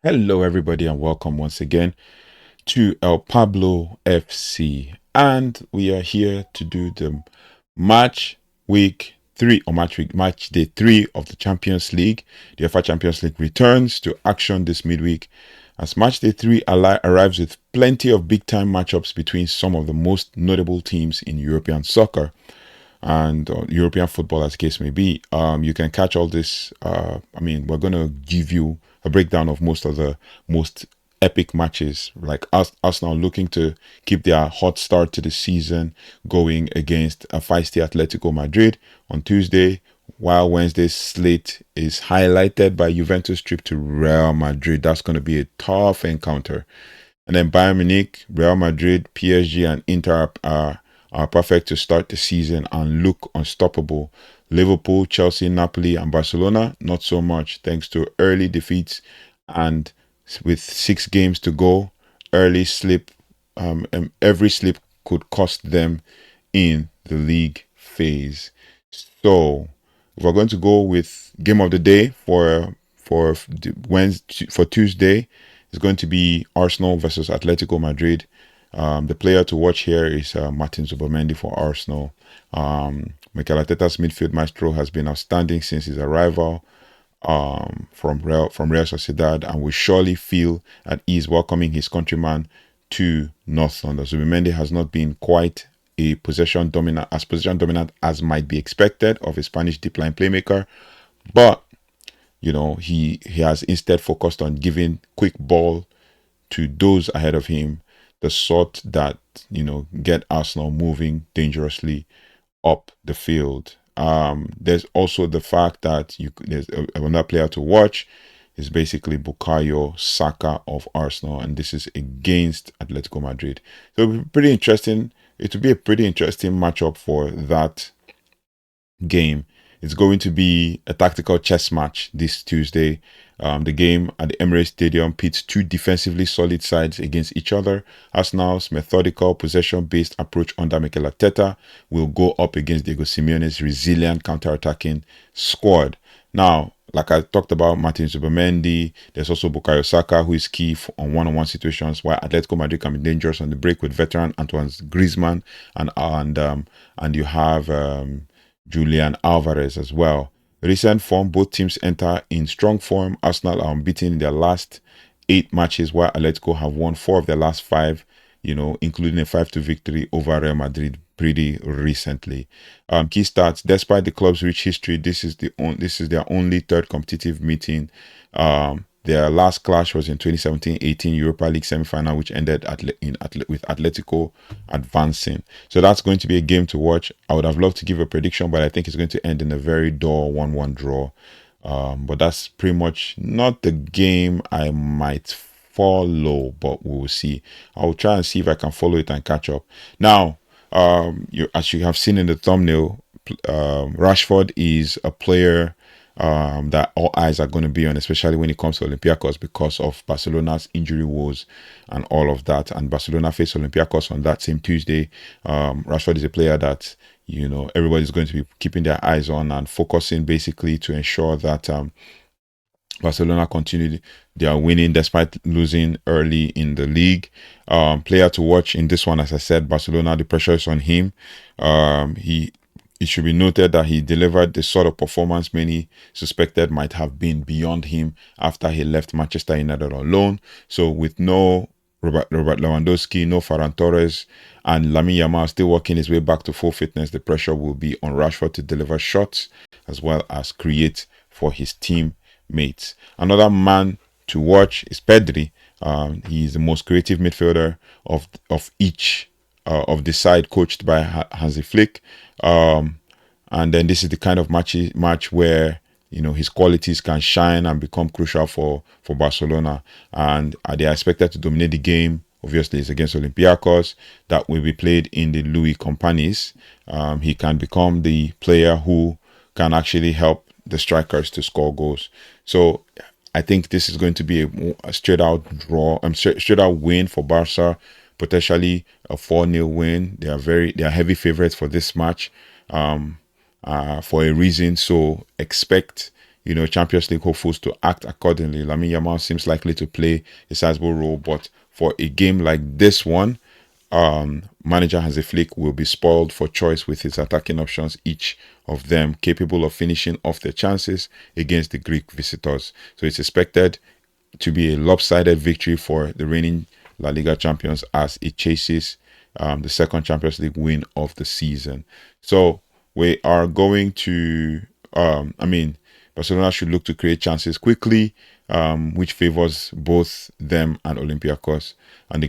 Hello, everybody, and welcome once again to elPablo FC. And we are here to do the match day three of the Champions League. The UEFA Champions League returns to action this midweek as match day three arrives with plenty of big time matchups between some of the most notable teams in European soccer and European football, as the case may be. You can catch all this. We're going to give you a breakdown of most of the most epic matches, like Arsenal looking to keep their hot start to the season going against a feisty Atletico Madrid on Tuesday, while Wednesday's slate is highlighted by Juventus trip to Real Madrid. That's going to be a tough encounter. And then Bayern Munich, Real Madrid, PSG, and Inter are perfect to start the season and look unstoppable. Liverpool, Chelsea, Napoli, and Barcelona, not so much, thanks to early defeats and with 6 games to go, early slip. Every slip could cost them in the league phase. So we're going to go with game of the day for Tuesday. It's going to be Arsenal versus Atletico Madrid. The player to watch here is Martin Zubimendi for Arsenal. Mikel Arteta's midfield maestro has been outstanding since his arrival from Real Sociedad, and will surely feel at ease welcoming his countryman to North London. Zubimendi has not been quite a possession dominant as might be expected of a Spanish deep line playmaker, but he has instead focused on giving quick ball to those ahead of him, the sort that get Arsenal moving dangerously up the field. There's also the fact that there's another player to watch is basically Bukayo Saka of Arsenal, and this is against Atletico Madrid. So it'll be pretty interesting. It will be a pretty interesting matchup for that game. It's going to be a tactical chess match this Tuesday. The game at the Emirates Stadium pits two defensively solid sides against each other. Arsenal's methodical possession-based approach under Mikel Arteta will go up against Diego Simeone's resilient counter-attacking squad. Now, like I talked about, Martin Zubimendi, there's also Bukayo Saka, who is key on one-on-one situations, while Atletico Madrid can be dangerous on the break with veteran Antoine Griezmann, and you have Julian Alvarez as well. Recent form, both teams enter in strong form. Arsenal are unbeaten in their last 8 matches, while Atletico have won 4 of their last 5, including a 5-2 victory over Real Madrid pretty recently. Key stats: despite the club's rich history, this is their only third competitive meeting. Their last clash was in 2017-18 Europa League semi-final, which ended with Atletico advancing. So that's going to be a game to watch. I would have loved to give a prediction, but I think it's going to end in a very dull 1-1 draw. But that's pretty much not the game I might follow, but we will see. I will try and see if I can follow it and catch up. Now, as you have seen in the thumbnail, Rashford is a player that all eyes are going to be on, especially when it comes to Olympiacos, because of Barcelona's injury woes and all of that. And Barcelona face Olympiacos on that same Tuesday. Rashford is a player that everybody's going to be keeping their eyes on and focusing basically to ensure that Barcelona continue their winning despite losing early in the league. Player to watch in this one, as I said, Barcelona, the pressure is on him. It should be noted that he delivered the sort of performance many suspected might have been beyond him after he left Manchester United on loan. So with no Robert Lewandowski, no Ferran Torres, and Lamine Yamal still working his way back to full fitness, the pressure will be on Rashford to deliver shots as well as create for his teammates. Another man to watch is Pedri. He's the most creative midfielder of each of the side coached by Hansi Flick. And then this is the kind of match where his qualities can shine and become crucial for Barcelona, and they are expected to dominate the game. Obviously, it's against Olympiacos that will be played in the Louis Companies. He can become the player who can actually help the strikers to score goals. So I think this is going to be a straight out win for Barca, potentially a 4-0 win. They are heavy favorites for this match for a reason. So expect Champions League hopefuls to act accordingly. Lamine Yamal seems likely to play a sizable role, but for a game like this one, manager Hansi Flick will be spoiled for choice with his attacking options, each of them capable of finishing off their chances against the Greek visitors. So it's expected to be a lopsided victory for the reigning La Liga champions as it chases the second Champions League win of the season. So we are going to, Barcelona should look to create chances quickly, which favors both them and Olympiacos. And the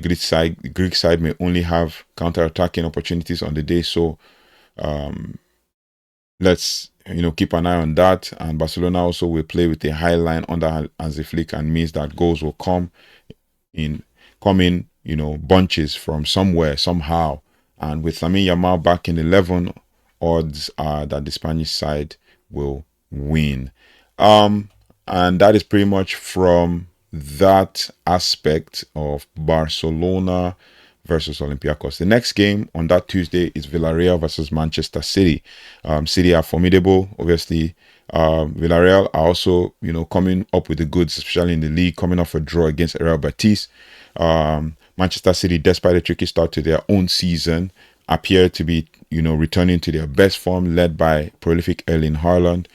Greek side may only have counter-attacking opportunities on the day. So let's keep an eye on that. And Barcelona also will play with a high line under Hansi Flick, and means that goals will come in bunches from somewhere, somehow. And with Lamine Yamal back in 11, odds are that the Spanish side will win. And that is pretty much from that aspect of Barcelona versus Olympiacos. The next game on that Tuesday is Villarreal versus Manchester City. City are formidable, obviously. Villarreal are also, coming up with the goods, especially in the league, coming off a draw against Real Betis. Manchester City, despite a tricky start to their own season, appear to be, returning to their best form, led by prolific Erling Haaland.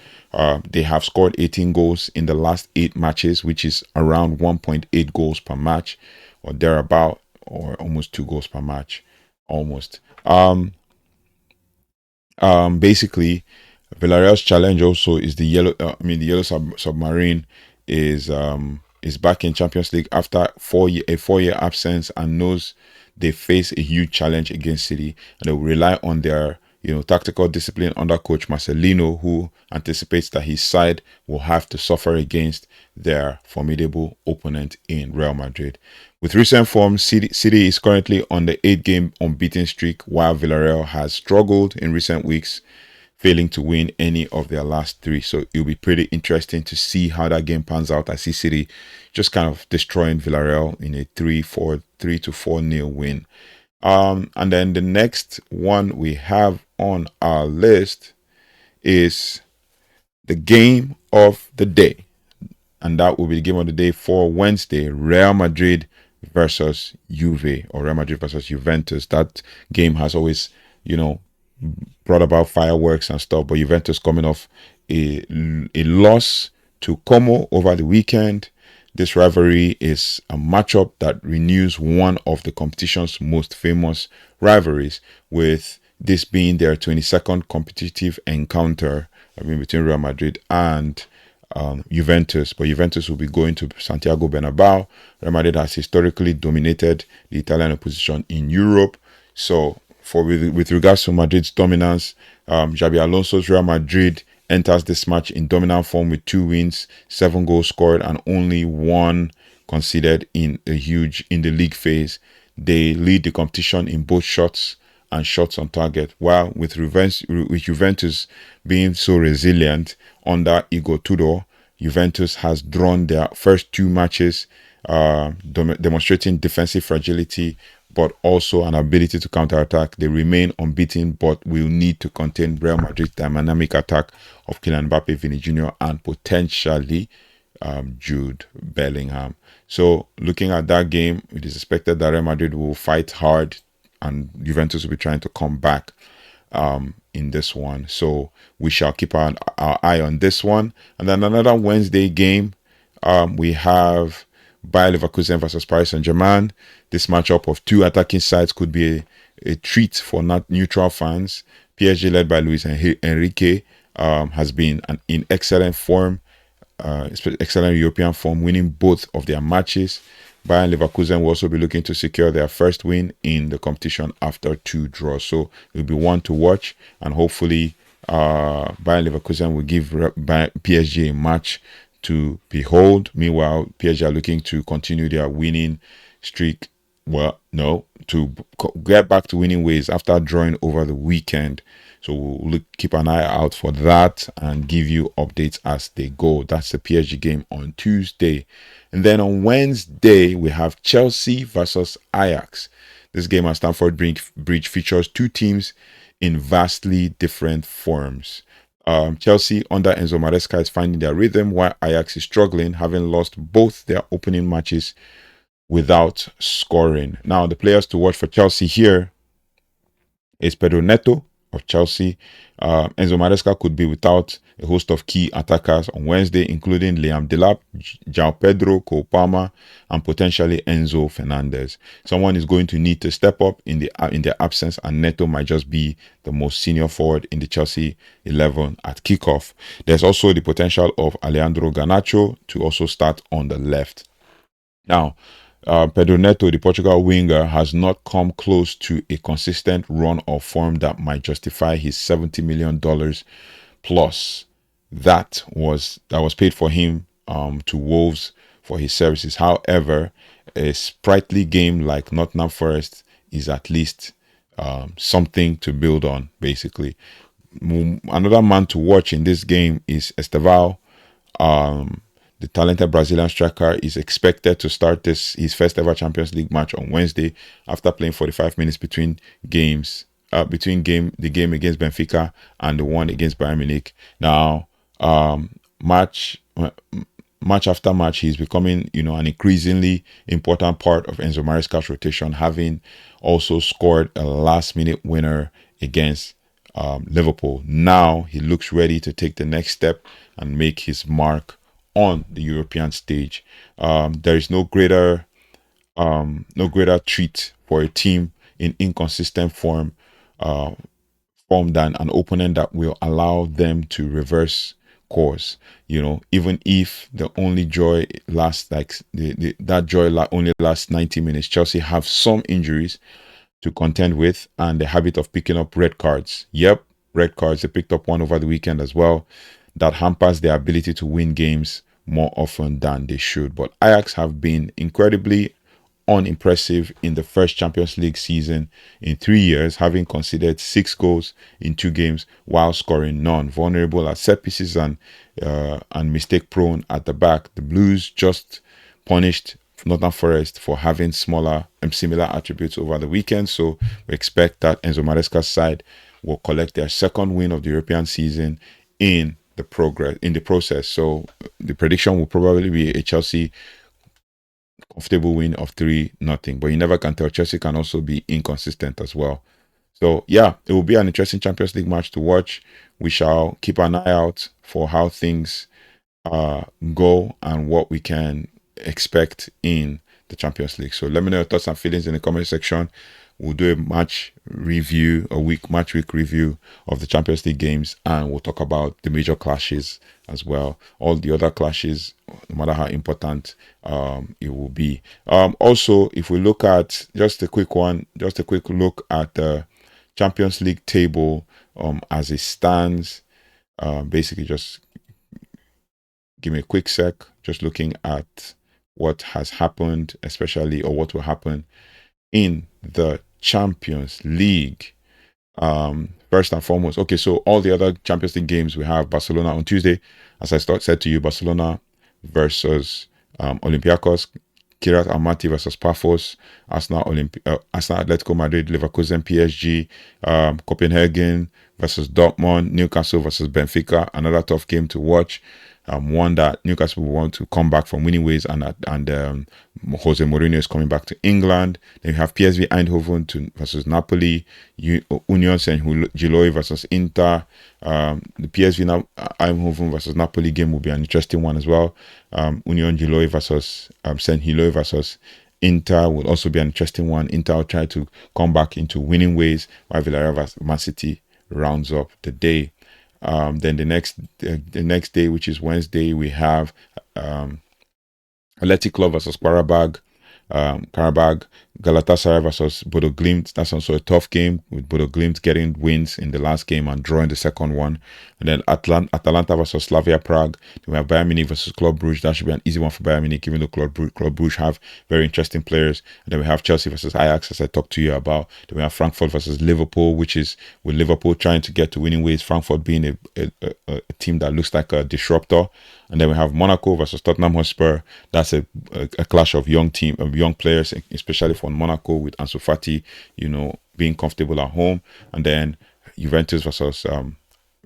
They have scored 18 goals in the last 8 matches, which is around 1.8 goals per match, or thereabout, or almost 2 goals per match, almost. Basically, Villarreal's challenge also is the yellow submarine is back in Champions League after a 4-year absence, and knows they face a huge challenge against City, and they will rely on their tactical discipline under coach Marcelino, who anticipates that his side will have to suffer against their formidable opponent in Real Madrid. With recent form, City is currently on the 8-game unbeaten streak, while Villarreal has struggled in recent weeks, failing to win any of their last 3. So it'll be pretty interesting to see how that game pans out. I see City just kind of destroying Villarreal in a 3-4-0 win. And then the next one we have on our list is the game of the day, and that will be the game of the day for Wednesday: Real Madrid versus Juve, or Real Madrid versus Juventus. That game has always, brought about fireworks and stuff, but Juventus coming off a loss to Como over the weekend. This rivalry is a matchup that renews one of the competition's most famous rivalries, with this being their 22nd competitive encounter between Real Madrid and Juventus. But Juventus will be going to Santiago Bernabeu. Real Madrid has historically dominated the Italian opposition in Europe. So with regards to Madrid's dominance, Xabi Alonso's Real Madrid enters this match in dominant form with 2 wins, 7 goals scored, and only 1 conceded in the league phase. They lead the competition in both shots and shots on target, while with Juventus being so resilient under Igor Tudor, Juventus has drawn their first 2 matches, demonstrating defensive fragility, but also an ability to counterattack. They remain unbeaten, but will need to contain Real Madrid's dynamic attack of Kylian Mbappé, Vini Jr., and potentially Jude Bellingham. So looking at that game, it is expected that Real Madrid will fight hard, and Juventus will be trying to come back in this one. So we shall keep our eye on this one. And then another Wednesday game, we have Bayer Leverkusen versus Paris Saint-Germain. This matchup of 2 attacking sides could be a treat for not neutral fans. PSG, led by Luis Enrique, has been in excellent form, excellent European form, winning both of their matches. Bayern Leverkusen will also be looking to secure their first win in the competition after 2 draws. So it will be one to watch, and hopefully Bayern Leverkusen will give PSG a match to behold. Meanwhile, PSG are looking to continue their winning streak. Well, no, to get back to winning ways after drawing over the weekend. So we'll keep an eye out for that and give you updates as they go. That's the PSG game on Tuesday. And then on Wednesday, we have Chelsea versus Ajax. This game at Stamford Bridge features 2 teams in vastly different forms. Chelsea under Enzo Maresca is finding their rhythm, while Ajax is struggling, having lost both their opening matches without scoring. Now, the players to watch for Chelsea here is Pedro Neto of Chelsea. Enzo Maresca could be without a host of key attackers on Wednesday, including Liam Delap, João Pedro, Cole Palmer, and potentially Enzo Fernandez. Someone is going to need to step up in their absence, and Neto might just be the most senior forward in the Chelsea 11 at kickoff. There's also the potential of Alejandro Garnacho to also start on the left. Now, Pedro Neto, the Portugal winger, has not come close to a consistent run of form that might justify his $70 million plus that was paid for him to Wolves for his services. However, a sprightly game like Nottingham Forest is at least something to build on, basically. Another man to watch in this game is Estevao. The talented Brazilian striker is expected to start his first ever Champions League match on Wednesday after playing 45 minutes between games, the game against Benfica and the one against Bayern Munich. Now, match after match, he's becoming, an increasingly important part of Enzo Maresca's rotation, having also scored a last-minute winner against Liverpool. Now he looks ready to take the next step and make his mark on the European stage. There is no greater treat for a team in inconsistent form than an opponent that will allow them to reverse course. Even if the only joy lasts only lasts 90 minutes. Chelsea have some injuries to contend with and the habit of picking up red cards. Yep, red cards. They picked up one over the weekend as well. That hampers their ability to win games more often than they should. But Ajax have been incredibly unimpressive in the first Champions League season in 3 years, having conceded 6 goals in 2 games while scoring none. Vulnerable at set pieces and mistake prone at the back, the Blues just punished Nottingham Forest for having similar attributes over the weekend. So we expect that Enzo Maresca's side will collect their second win of the European season in the process. So the prediction will probably be a Chelsea comfortable win of 3-0. But you never can tell. Chelsea can also be inconsistent as well. So yeah, it will be an interesting Champions League match to watch. We shall keep an eye out for how things go and what we can expect in the Champions League. So let me know your thoughts and feelings in the comment section. We'll do a match week review of the Champions League games, and we'll talk about the major clashes as well. All the other clashes, no matter how important it will be. Also, if we look at just a quick look at the Champions League table as it stands. Basically, just give me a quick sec. Just looking at what has happened, especially or what will happen in the Champions League. First and foremost, okay, so all the other Champions League games, we have Barcelona on Tuesday. As I said to you, Barcelona versus Olympiacos, Kirat Almaty versus Pafos, Arsenal, Atletico Madrid, Leverkusen, PSG, Copenhagen versus Dortmund, Newcastle versus Benfica. Another tough game to watch. One that Newcastle will want to come back from winning ways, and Jose Mourinho is coming back to England. Then you have PSV Eindhoven versus Napoli, Union Saint-Gilloise versus Inter. The PSV Eindhoven versus Napoli game will be an interesting one as well. Union Gilloise versus Saint-Gilloise versus Inter will also be an interesting one. Inter will try to come back into winning ways, while Villarreal versus Man City rounds up the day. Then the next day, which is Wednesday, we have Atletico versus Qarabag, Galatasaray versus Bodo Glimt. That's also a tough game, with Bodo Glimt getting wins in the last game and drawing the second one. And then Atalanta versus Slavia Prague. Then we have Bayern Munich versus Club Brugge. That should be an easy one for Bayern Munich, even though Club Brugge have very interesting players. And then we have Chelsea versus Ajax, as I talked to you about. Then we have Frankfurt versus Liverpool, which is with Liverpool trying to get to winning ways, Frankfurt being a team that looks like a disruptor. And then we have Monaco versus Tottenham Hotspur. That's a clash of young players, especially for Monaco, with Ansu Fati, being comfortable at home. And then Juventus versus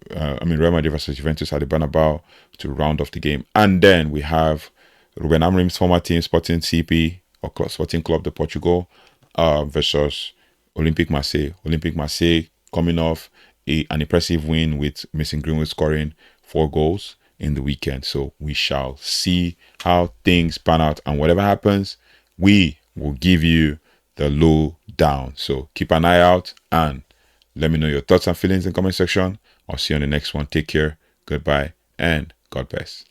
Real Madrid versus Juventus at the Bernabeu to round off the game. And then we have Ruben Amorim's former team, Sporting CP, or Sporting Club de Portugal, versus Olympique Marseille. Olympique Marseille coming off an impressive win with Mason Greenwood scoring 4 goals in the weekend. So we shall see how things pan out. And whatever happens, we will give you the low down. So keep an eye out and let me know your thoughts and feelings in the comment section. I'll see you on the next one. Take care. Goodbye and God bless.